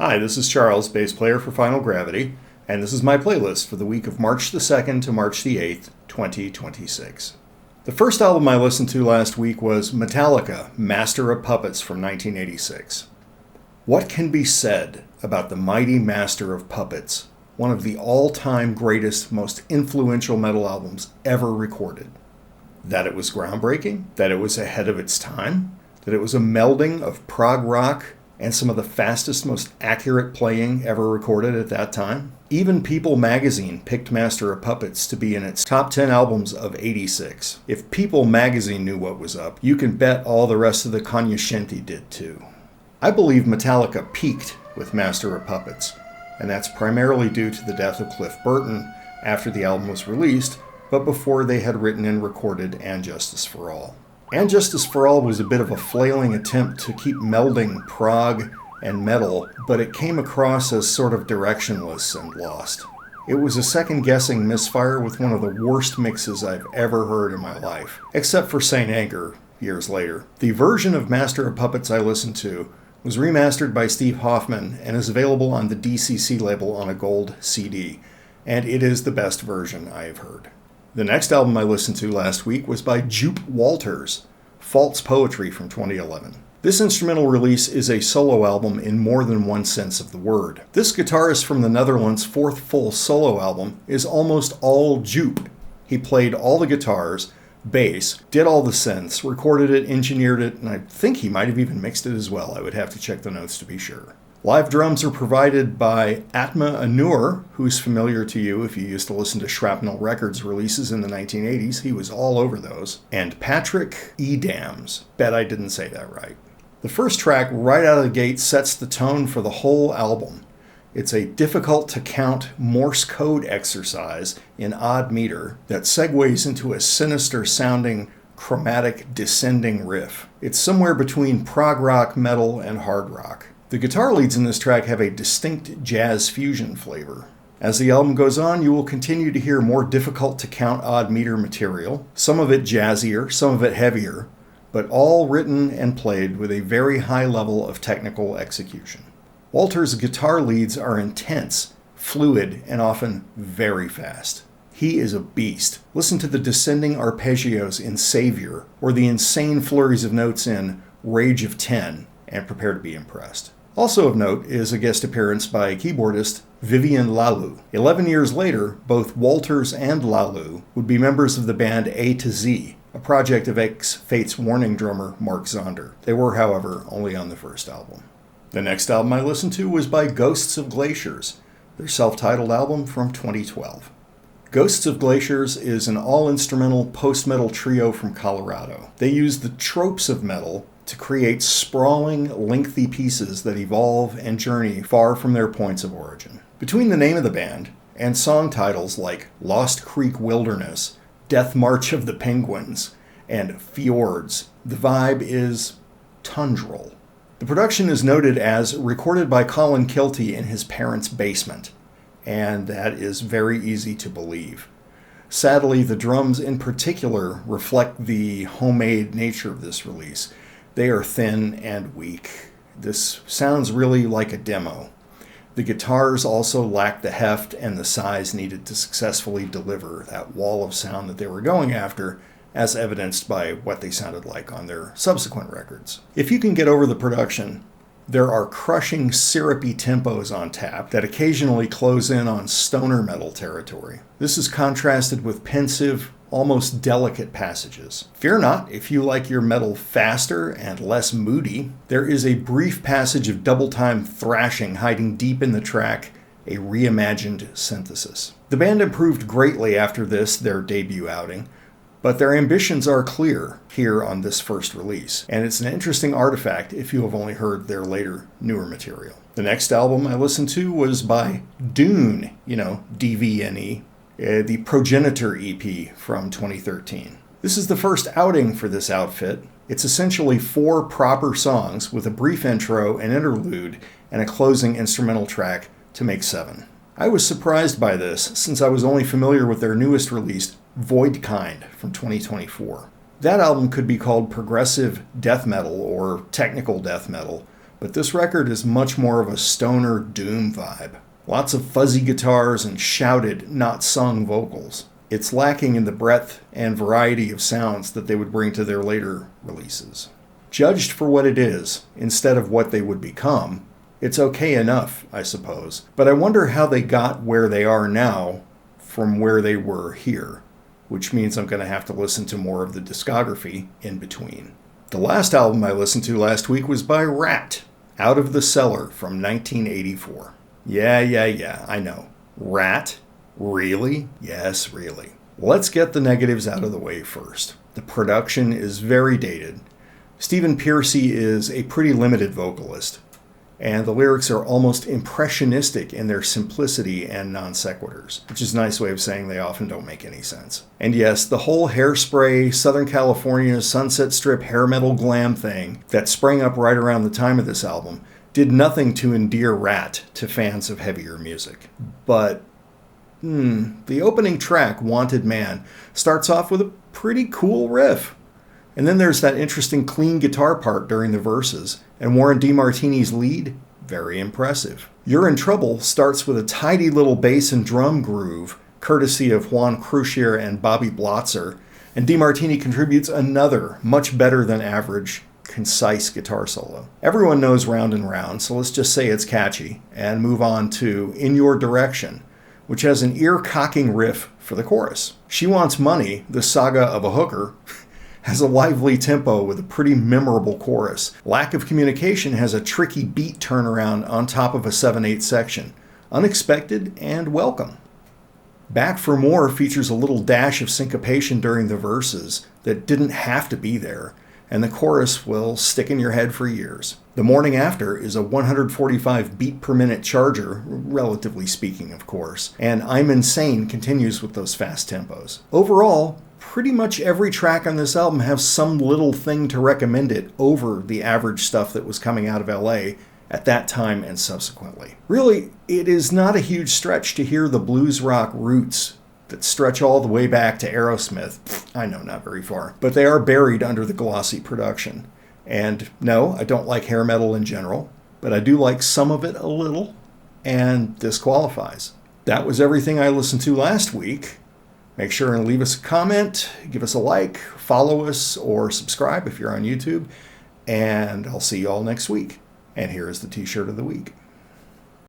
Hi, this is Charles, bass player for Final Gravity, and this is my playlist for the week of March the 2nd to March the 8th, 2026. The first album I listened to last week was Metallica, Master of Puppets from 1986. What can be said about the mighty Master of Puppets, one of the all-time greatest, most influential metal albums ever recorded? That it was groundbreaking, that it was ahead of its time, that it was a melding of prog rock and some of the fastest, most accurate playing ever recorded at that time. Even People magazine picked Master of Puppets to be in its top 10 albums of '86. If People magazine knew what was up, you can bet all the rest of the cognoscenti did too. I believe Metallica peaked with Master of Puppets, and that's primarily due to the death of Cliff Burton after the album was released, but before they had written and recorded And Justice for All. And Justice for All was a bit of a flailing attempt to keep melding prog and metal, but it came across as sort of directionless and lost. It was a second-guessing misfire with one of the worst mixes I've ever heard in my life, except for Saint Anger years later. The version of Master of Puppets I listened to was remastered by Steve Hoffman and is available on the DCC label on a gold CD, and it is the best version I have heard. The next album I listened to last week was by Jupe Walters, False Poetry from 2011. This instrumental release is a solo album in more than one sense of the word. This guitarist from the Netherlands' fourth full solo album is almost all Jupe. He played all the guitars, bass, did all the synths, recorded it, engineered it, and I think he might have even mixed it as well. I would have to check the notes to be sure. Live drums are provided by Atma Anur, who's familiar to you if you used to listen to Shrapnel Records releases in the 1980s. He was all over those. And Patrick Edams. Bet I didn't say that right. The first track right out of the gate sets the tone for the whole album. It's a difficult-to-count Morse code exercise in odd meter that segues into a sinister-sounding, chromatic, descending riff. It's somewhere between prog rock, metal, and hard rock. The guitar leads in this track have a distinct jazz fusion flavor. As the album goes on, you will continue to hear more difficult-to-count odd meter material, some of it jazzier, some of it heavier, but all written and played with a very high level of technical execution. Walter's guitar leads are intense, fluid, and often very fast. He is a beast. Listen to the descending arpeggios in Savior, or the insane flurries of notes in Rage of 10, and prepare to be impressed. Also of note is a guest appearance by keyboardist Vivian Lalu. 11 years later, both Walters and Lalu would be members of the band A to Z, a project of ex-Fates Warning drummer Mark Zonder. They were, however, only on the first album. The next album I listened to was by Ghosts of Glaciers, their self-titled album from 2012. Ghosts of Glaciers is an all-instrumental post-metal trio from Colorado. They use the tropes of metal to create sprawling, lengthy pieces that evolve and journey far from their points of origin. Between the name of the band and song titles like Lost Creek Wilderness, Death March of the Penguins, and Fjords, the vibe is tundral. The production is noted as recorded by Colin Kilty in his parents' basement, and that is very easy to believe. Sadly, the drums in particular reflect the homemade nature of this release. They are thin and weak. This sounds really like a demo. The guitars also lack the heft and the size needed to successfully deliver that wall of sound that they were going after, as evidenced by what they sounded like on their subsequent records. If you can get over the production, there are crushing, syrupy tempos on tap that occasionally close in on stoner metal territory. This is contrasted with pensive, almost delicate passages. Fear not if you like your metal faster and less moody. There is a brief passage of double-time thrashing hiding deep in the track, a reimagined synthesis. The band improved greatly after this, their debut outing, but their ambitions are clear here on this first release, and it's an interesting artifact if you have only heard their later, newer material. The next album I listened to was by Dune, DVNE, the Progenitor EP from 2013. This is the first outing for this outfit. It's essentially 4 proper songs with a brief intro, an interlude, and a closing instrumental track to make 7. I was surprised by this since I was only familiar with their newest release, Voidkind from 2024. That album could be called progressive death metal or technical death metal, But this record is much more of a stoner doom vibe. Lots of fuzzy guitars and shouted, not sung vocals. It's lacking in the breadth and variety of sounds that they would bring to their later releases. Judged for what it is, instead of what they would become, it's okay enough, I suppose. But I wonder how they got where they are now from where they were here, which means I'm going to have to listen to more of the discography in between. The last album I listened to last week was by Rat, Out of the Cellar from 1984. Yeah, I know. Rat? Really? Yes, really. Let's get the negatives out of the way first. The production is very dated. Stephen Pearcy is a pretty limited vocalist, and the lyrics are almost impressionistic in their simplicity and non sequiturs, which is a nice way of saying they often don't make any sense. And yes, the whole Hairspray, Southern California, Sunset Strip, hair metal glam thing that sprang up right around the time of this album did nothing to endear Rat to fans of heavier music. But the opening track, Wanted Man, starts off with a pretty cool riff. And then there's that interesting clean guitar part during the verses, and Warren DeMartini's lead, very impressive. You're in Trouble starts with a tidy little bass and drum groove, courtesy of Juan Crucier and Bobby Blotzer, and DeMartini contributes another, much better than average, concise guitar solo. Everyone knows Round and Round, so let's just say it's catchy, and move on to In Your Direction, which has an ear-cocking riff for the chorus. She Wants Money, the saga of a hooker, has a lively tempo with a pretty memorable chorus. Lack of Communication has a tricky beat turnaround on top of a 7/8 section. Unexpected and welcome. Back for More features a little dash of syncopation during the verses that didn't have to be there, and the chorus will stick in your head for years. The Morning After is a 145 beat per minute charger, relatively speaking, of course, and I'm Insane continues with those fast tempos. Overall, pretty much every track on this album has some little thing to recommend it over the average stuff that was coming out of LA at that time and subsequently. Really, it is not a huge stretch to hear the blues rock roots that stretch all the way back to Aerosmith. I know, not very far, but they are buried under the glossy production. And no, I don't like hair metal in general, but I do like some of it a little, and this qualifies. That was everything I listened to last week. Make sure and leave us a comment, give us a like, follow us, or subscribe if you're on YouTube, and I'll see you all next week. And here is the t-shirt of the week.